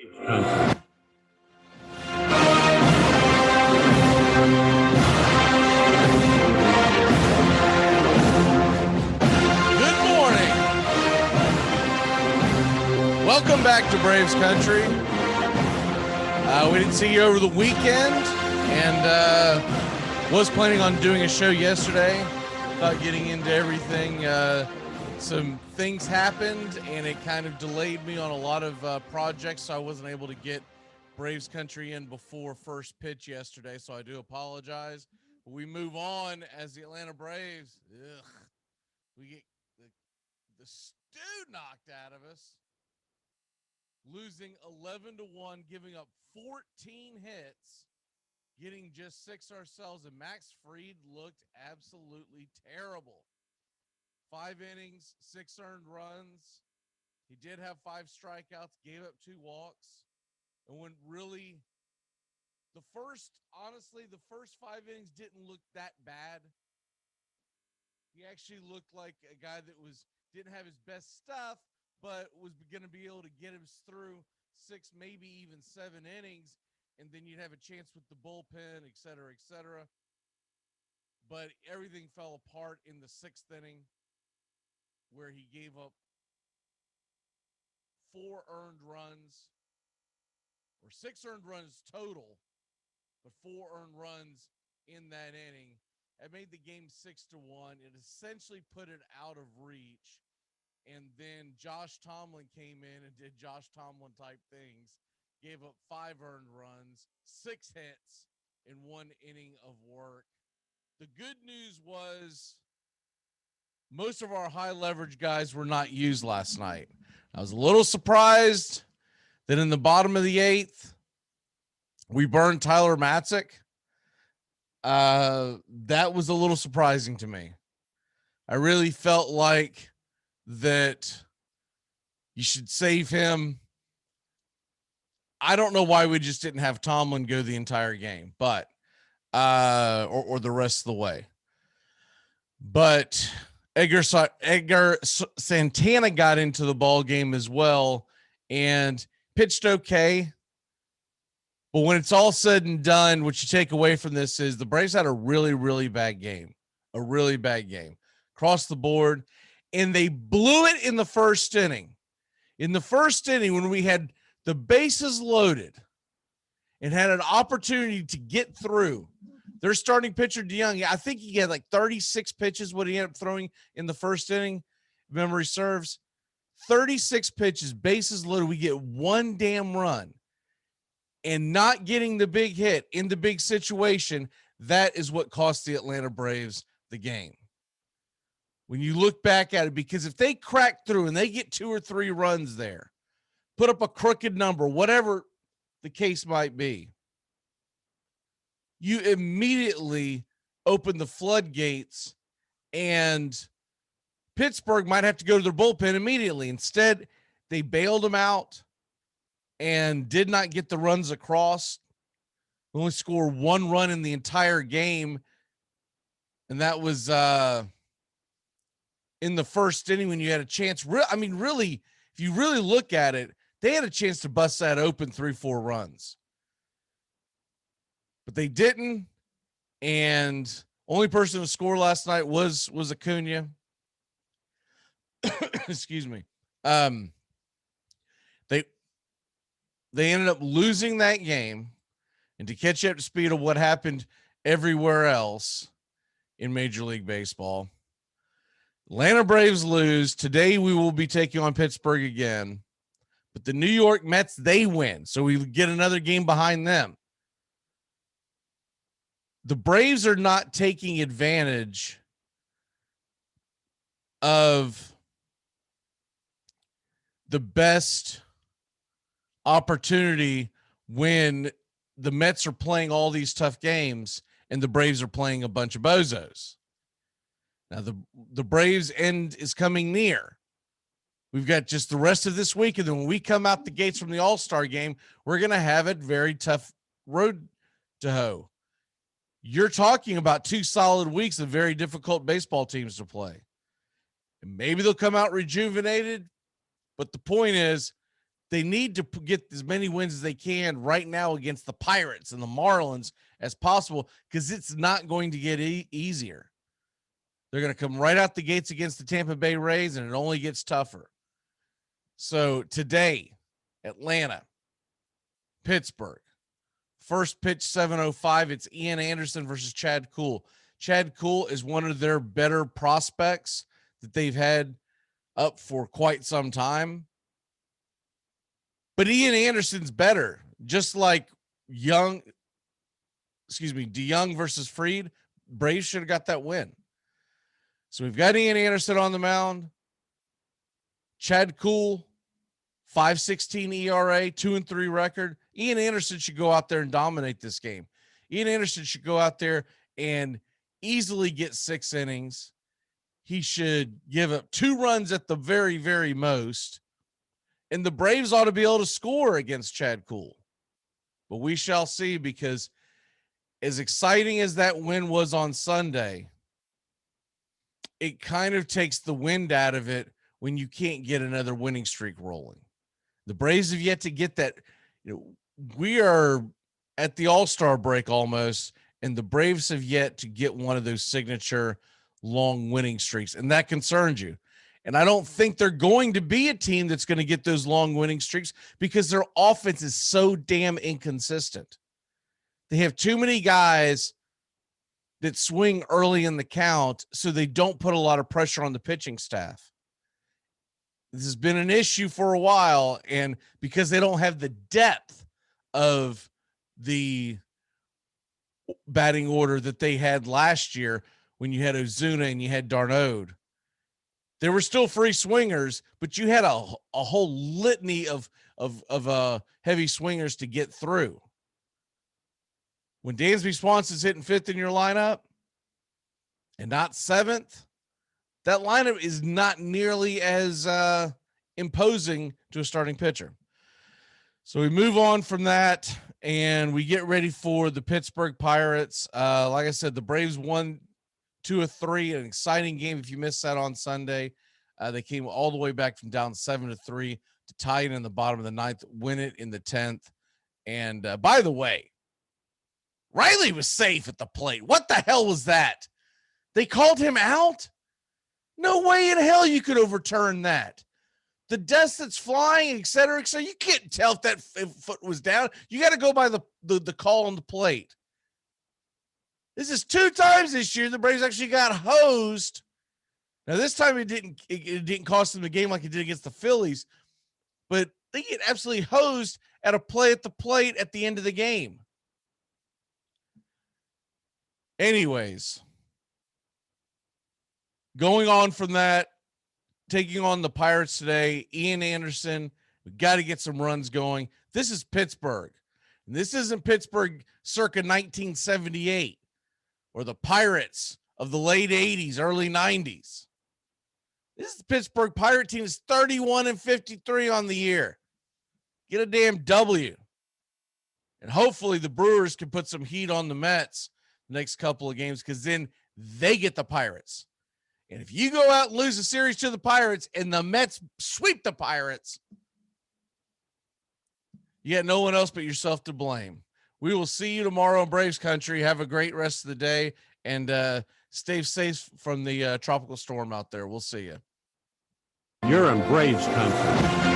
Country. Good morning. Welcome back to Braves Country. We didn't see you over the weekend and was planning on doing a show yesterday. Thought getting into everything. Some things happened and it kind of delayed me on a lot of projects, so I wasn't able to get Braves Country in before first pitch yesterday, so I do apologize. But we move on as the Atlanta Braves. We get the stew knocked out of us, losing 11-1, giving up 14 hits, getting just 6 ourselves, and Max Fried looked absolutely terrible. 5 innings, 6 earned runs. He did have 5 strikeouts, gave up 2 walks. And when really the first 5 innings didn't look that bad. He actually looked like a guy that didn't have his best stuff, but was going to be able to get us through 6, maybe even 7 innings. And then you'd have a chance with the bullpen, et cetera, et cetera. But everything fell apart in the 6th inning, where he gave up 4 earned runs, or 6 earned runs total, but 4 earned runs in that inning. It made the game 6-1. It essentially put it out of reach. And then Josh Tomlin came in and did Josh Tomlin type things, gave up 5 earned runs, 6 hits in 1 inning of work. The good news was most of our high leverage guys were not used last night. I was a little surprised that in the bottom of the 8th, we burned Tyler Matzik. That was a little surprising to me. I really felt like that you should save him. I don't know why we just didn't have Tomlin go the entire game, but or the rest of the way. But Edgar Santana got into the ball game as well and pitched okay. But when it's all said and done, what you take away from this is the Braves had a really, really bad game, across the board. And they blew it in the first inning. In the first inning, when we had the bases loaded and had an opportunity to get through, their starting pitcher, DeYoung, I think he had like 36 pitches, what he ended up throwing in the first inning, if memory serves. 36 pitches, bases loaded. We get 1 damn run. And not getting the big hit in the big situation, that is what cost the Atlanta Braves the game. When you look back at it, because if they crack through and they get 2 or 3 runs there, put up a crooked number, whatever the case might be, you immediately open the floodgates and Pittsburgh might have to go to their bullpen immediately. Instead, they bailed them out and did not get the runs across. We only scored 1 run in the entire game, and that was in the first inning when you had a chance. I mean, really, if you really look at it, they had a chance to bust that open 3-4 runs. But they didn't, and only person to score last night was Acuna. Excuse me. They ended up losing that game, and to catch up to speed of what happened everywhere else in Major League Baseball, Atlanta Braves lose. Today we will be taking on Pittsburgh again, but the New York Mets, they win, so we get another game behind them. The Braves are not taking advantage of the best opportunity when the Mets are playing all these tough games and the Braves are playing a bunch of bozos. Now the Braves end is coming near. We've got just the rest of this week, and then when we come out the gates from the All-Star game, we're going to have a very tough road to hoe. You're talking about 2 solid weeks of very difficult baseball teams to play. And maybe they'll come out rejuvenated, but the point is they need to get as many wins as they can right now against the Pirates and the Marlins as possible, because it's not going to get easier. They're going to come right out the gates against the Tampa Bay Rays, and it only gets tougher. So today, Atlanta, Pittsburgh. First pitch, 7:05. It's Ian Anderson versus Chad Kuhl. Chad Kuhl is one of their better prospects that they've had up for quite some time. But Ian Anderson's better. Just like DeYoung versus Fried, Braves should have got that win. So we've got Ian Anderson on the mound. Chad Kuhl, 5.16 ERA, 2-3 record. Ian Anderson should go out there and dominate this game. Ian Anderson should go out there and easily get 6 innings. He should give up 2 runs at the very, very most. And the Braves ought to be able to score against Chad Kuhl. But we shall see, because as exciting as that win was on Sunday, it kind of takes the wind out of it when you can't get another winning streak rolling. The Braves have yet to get that. We are at the All-Star break almost, and the Braves have yet to get one of those signature long winning streaks, and that concerns you. And I don't think they're going to be a team that's going to get those long winning streaks, because their offense is so damn inconsistent. They have too many guys that swing early in the count, so they don't put a lot of pressure on the pitching staff. This has been an issue for a while, and because they don't have the depth of the batting order that they had last year when you had Ozuna and you had d'Arnaud. There were still free swingers, but you had a whole litany of heavy swingers to get through. When Dansby Swanson's hitting 5th in your lineup and not 7th, that lineup is not nearly as imposing to a starting pitcher. So we move on from that, and we get ready for the Pittsburgh Pirates. Like I said, the Braves won 2-3, an exciting game. If you missed that on Sunday, they came all the way back from down 7-3 to tie it in the bottom of the 9th, win it in the 10th. And by the way, Riley was safe at the plate. What the hell was that? They called him out? No way in hell you could overturn that. The dust that's flying, et cetera, you can't tell if that foot was down. You got to go by the call on the plate. This is 2 times this year the Braves actually got hosed. Now, this time it didn't cost them the game like it did against the Phillies, but they get absolutely hosed at a play at the plate at the end of the game. Anyways, going on from that, taking on the Pirates today, Ian Anderson, we got to get some runs going. This is Pittsburgh. And this isn't Pittsburgh circa 1978 or the Pirates of the late 80s, early 90s. This is the Pittsburgh Pirate team. Is 31-53 on the year. Get a damn W. And hopefully the Brewers can put some heat on the Mets the next couple of games, because then they get the Pirates. And if you go out and lose a series to the Pirates and the Mets sweep the Pirates, you got no one else but yourself to blame. We will see you tomorrow in Braves country. Have a great rest of the day, and stay safe from the tropical storm out there. We'll see you. You're in Braves country.